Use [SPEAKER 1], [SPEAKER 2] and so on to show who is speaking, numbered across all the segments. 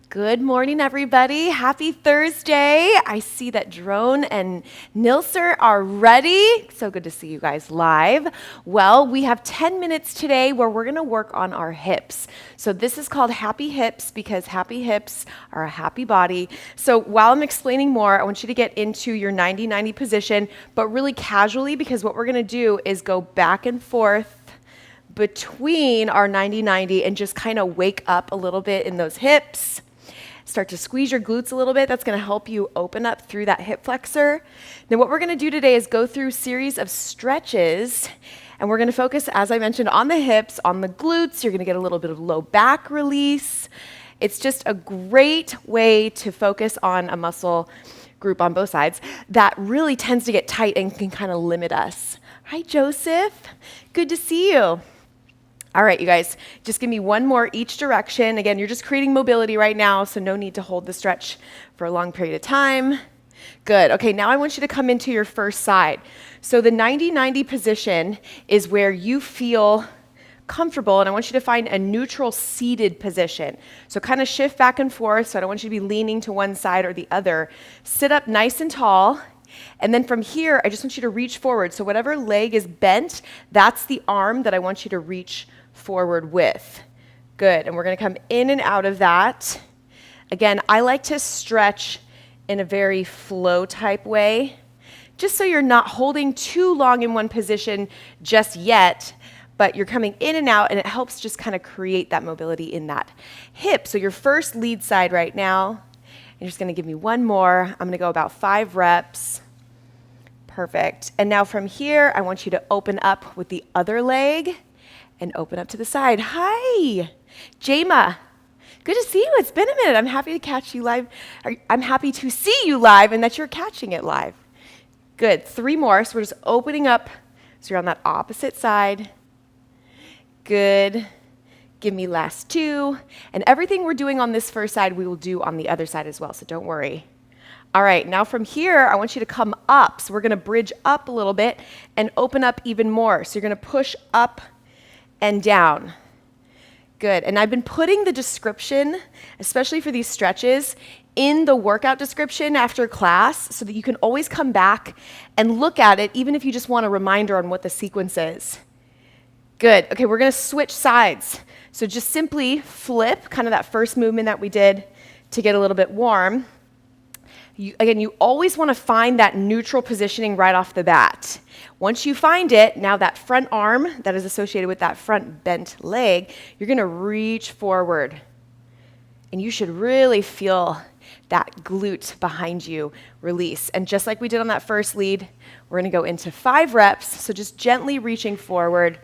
[SPEAKER 1] Good morning, everybody. Happy Thursday. I see that Drone and Nilser are ready. So good to see you guys live. Well, we have 10 minutes today where we're going to work on our hips. So this is called Happy Hips because happy hips are a happy body. So while I'm explaining more, I want you to get into your 90-90 position, but really casually because what we're going to do is go back and forth between our 90-90 and just kind of wake up a little bit in those hips. Start to squeeze your glutes a little bit. That's going to help you open up through that hip flexor. Then what we're going to do today is go through a series of stretches, and we're going to focus, as I mentioned, on the hips, on the glutes. You're going to get a little bit of low back release. It's just a great way to focus on a muscle group on both sides that really tends to get tight and can kind of limit us. Hi, Joseph. Good to see you. All right, you guys, just give me one more each direction. Again, you're just creating mobility right now, so no need to hold the stretch for a long period of time. Good. Okay, now I want you to come into your first side. So the 90-90 position is where you feel comfortable, and I want you to find a neutral seated position. So kind of shift back and forth, so I don't want you to be leaning to one side or the other. Sit up nice and tall. And then from here, I just want you to reach forward. So whatever leg is bent, that's the arm that I want you to reach forward with. Good. And we're going to come in and out of that. Again, I like to stretch in a very flow type way, just so you're not holding too long in one position just yet, but you're coming in and out, and it helps just kind of create that mobility in that hip. So your first lead side right now, you're just going to give me one more. I'm going to go about 5 reps. Perfect. And now from here, I want you to open up with the other leg and open up to the side. Hi, Jama. Good to see you. It's been a minute. I'm happy to catch you live. I'm happy to see you live and that you're catching it live. Good. 3 more. So we're just opening up. So you're on that opposite side. Good. Give me last 2. And everything we're doing on this first side, we will do on the other side as well. So don't worry. All right, now from here, I want you to come up. So we're going to bridge up a little bit and open up even more. So you're going to push up and down. Good. And I've been putting the description, especially for these stretches, in the workout description after class so that you can always come back and look at it, even if you just want a reminder on what the sequence is. Good. Okay, we're going to switch sides. So just simply flip, kind of that first movement that we did to get a little bit warm. You always want to find that neutral positioning right off the bat. Once you find it, now that front arm that is associated with that front bent leg, you're going to reach forward. And you should really feel that glute behind you release. And just like we did on that first lead, we're going to go into 5 reps. So just gently reaching forward.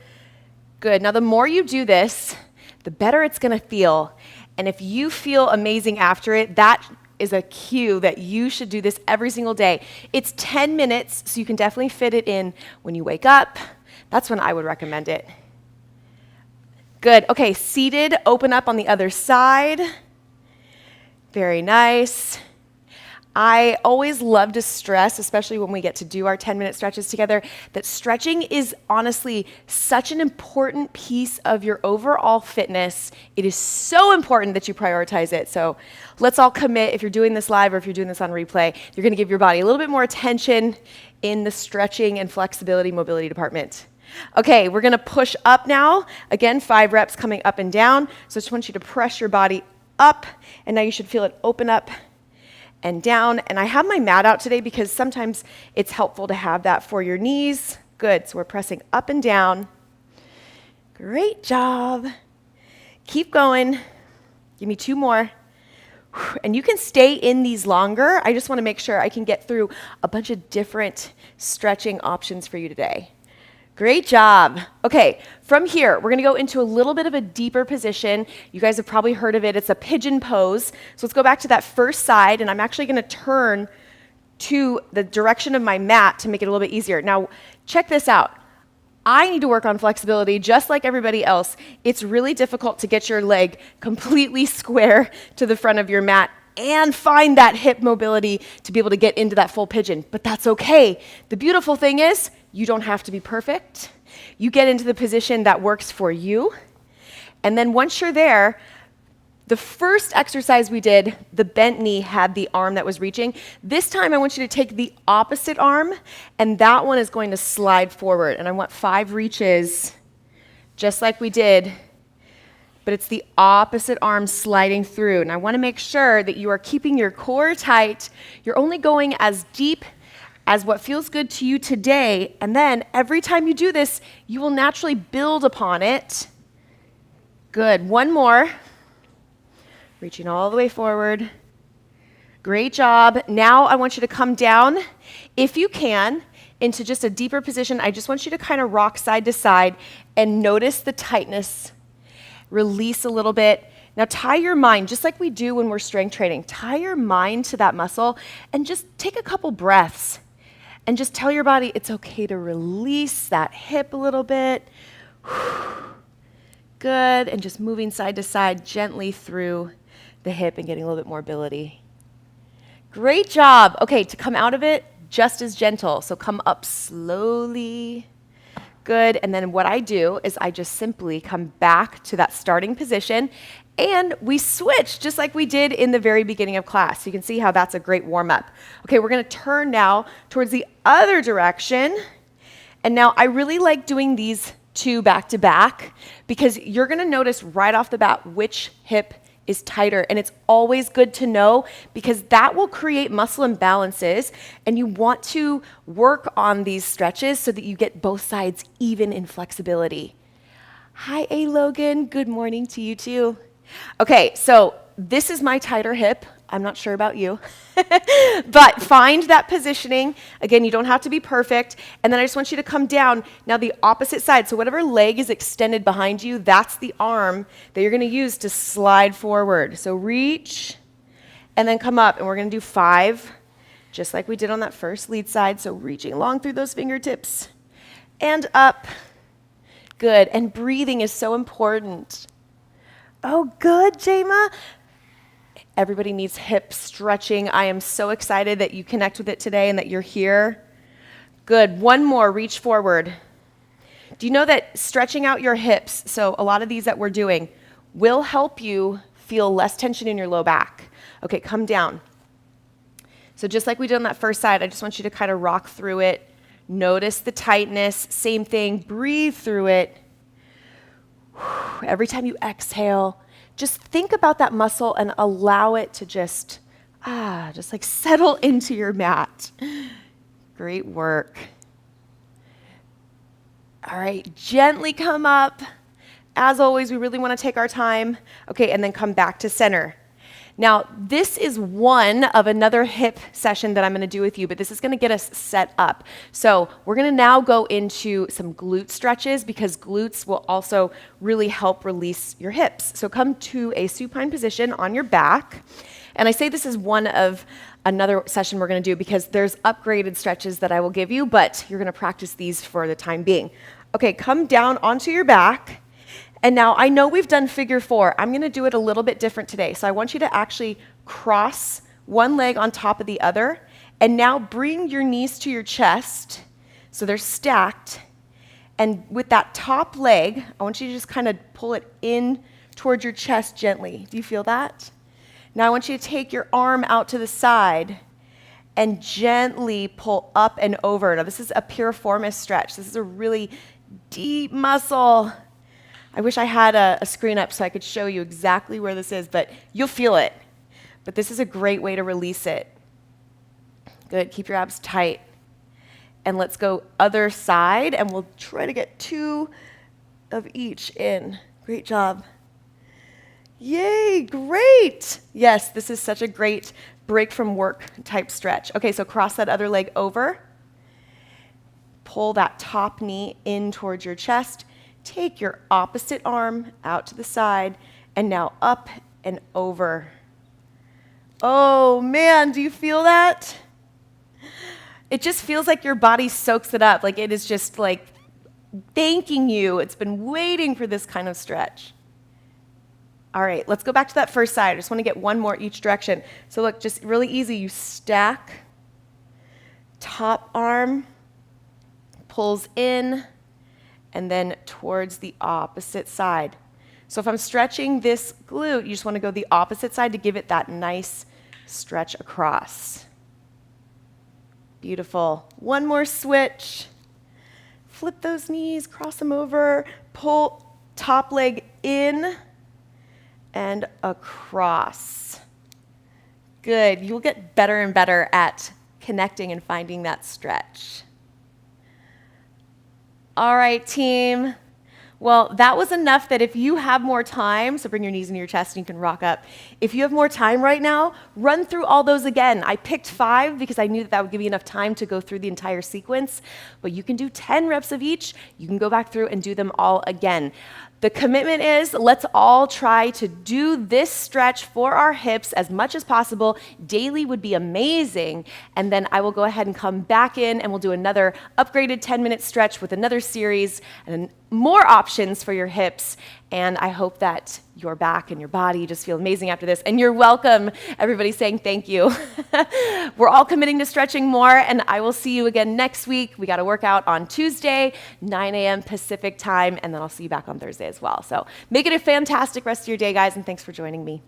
[SPEAKER 1] Good. Now the more you do this, the better it's going to feel. And if you feel amazing after it, that is a cue that you should do this every single day. It's 10 minutes, so you can definitely fit it in when you wake up. That's when I would recommend it. Good. Okay, seated, open up on the other side. Very nice. I always love to stress, especially when we get to do our 10-minute stretches together, that stretching is honestly such an important piece of your overall fitness. It is so important that you prioritize it. So let's all commit, if you're doing this live or if you're doing this on replay, you're going to give your body a little bit more attention in the stretching and flexibility mobility department. Okay, we're going to push up now. Again, 5 reps coming up and down. So I just want you to press your body up, and now you should feel it open up and down. And I have my mat out today because sometimes it's helpful to have that for your knees. Good. So we're pressing up and down. Great job. Keep going. Give me 2 more. And you can stay in these longer. I just want to make sure I can get through a bunch of different stretching options for you today. Great job. Okay, from here, we're going to go into a little bit of a deeper position. You guys have probably heard of it. It's a pigeon pose. So let's go back to that first side, and I'm actually going to turn to the direction of my mat to make it a little bit easier. Now, check this out. I need to work on flexibility just like everybody else. It's really difficult to get your leg completely square to the front of your mat and find that hip mobility to be able to get into that full pigeon, but that's okay. The beautiful thing is, you don't have to be perfect. You get into the position that works for you, and then once you're there, The first exercise we did, the bent knee had the arm that was reaching. This time I want you to take the opposite arm, and that one is going to slide forward. And I want 5 reaches, just like we did, but it's the opposite arm sliding through. And I want to make sure that you are keeping your core tight. You're only going as deep as what feels good to you today. And then every time you do this, you will naturally build upon it. Good. One more. Reaching all the way forward. Great job. Now I want you to come down, if you can, into just a deeper position. I just want you to kind of rock side to side and notice the tightness. Release a little bit. Now tie your mind, just like we do when we're strength training, tie your mind to that muscle and just take a couple breaths and just tell your body it's okay to release that hip a little bit. Good. And just moving side to side gently through the hip and getting a little bit more ability. Great job. Okay, to come out of it, just as gentle. So come up slowly. Good. And then what I do is I just simply come back to that starting position, and we switch just like we did in the very beginning of class. You can see how that's a great warm-up. Okay, we're going to turn now towards the other direction. And now I really like doing these 2 back to back because you're going to notice right off the bat which hip is tighter, and it's always good to know because that will create muscle imbalances, and you want to work on these stretches so that you get both sides even in flexibility. Hi, A. Logan. Good morning to you too. Okay, so this is my tighter hip. I'm not sure about you, but find that positioning. Again, you don't have to be perfect. And then I just want you to come down. Now the opposite side. So whatever leg is extended behind you, that's the arm that you're going to use to slide forward. So reach and then come up. And we're going to do 5, just like we did on that first lead side. So reaching long through those fingertips and up. Good. And breathing is so important. Oh, good, Jama. Everybody needs hip stretching. I am so excited that you connect with it today and that you're here. Good. One more. Reach forward. Do you know that stretching out your hips, so a lot of these that we're doing, will help you feel less tension in your low back? Okay, come down. So just like we did on that first side, I just want you to kind of rock through it. Notice the tightness. Same thing. Breathe through it. Every time you exhale, just think about that muscle and allow it to just like settle into your mat. Great work. All right, gently come up. As always, we really want to take our time. Okay, and then come back to center. Now, this is one of another hip session that I'm going to do with you, but this is going to get us set up. So we're going to now go into some glute stretches because glutes will also really help release your hips. So come to a supine position on your back. And I say this is one of another session we're going to do because there's upgraded stretches that I will give you, but you're going to practice these for the time being. Okay, come down onto your back. And now I know we've done figure 4. I'm going to do it a little bit different today. So I want you to actually cross one leg on top of the other. And now bring your knees to your chest so they're stacked. And with that top leg, I want you to just kind of pull it in towards your chest gently. Do you feel that? Now I want you to take your arm out to the side and gently pull up and over. Now this is a piriformis stretch. This is a really deep muscle. I wish I had a screen up so I could show you exactly where this is, but you'll feel it. But this is a great way to release it. Good, keep your abs tight. And let's go other side, and we'll try to get 2 of each in. Great job. Yay, great. Yes, this is such a great break from work type stretch. Okay, so cross that other leg over. Pull that top knee in towards your chest. Take your opposite arm out to the side, and now up and over. Oh man, do you feel that? It just feels like your body soaks it up, like it is just like thanking you. It's been waiting for this kind of stretch. All right, let's go back to that first side. I just want to get one more each direction. So look, just really easy. You stack, top arm pulls in, and then towards the opposite side. So if I'm stretching this glute, you just want to go the opposite side to give it that nice stretch across. Beautiful. One more switch. Flip those knees, cross them over, pull top leg in and across. Good. You'll get better and better at connecting and finding that stretch. All right, team. Well, that was enough that if you have more time, so bring your knees into your chest and you can rock up. If you have more time right now, run through all those again. I picked 5 because I knew that would give you enough time to go through the entire sequence, but you can do 10 reps of each. You can go back through and do them all again. The commitment is let's all try to do this stretch for our hips as much as possible. Daily would be amazing. And then I will go ahead and come back in and we'll do another upgraded 10-minute stretch with another series and more options for your hips. And I hope that your back and your body just feel amazing after this. And you're welcome, everybody saying thank you. We're all committing to stretching more, and I will see you again next week. We got a workout on Tuesday, 9 a.m. Pacific time, and then I'll see you back on Thursday as well. So make it a fantastic rest of your day, guys, and thanks for joining me.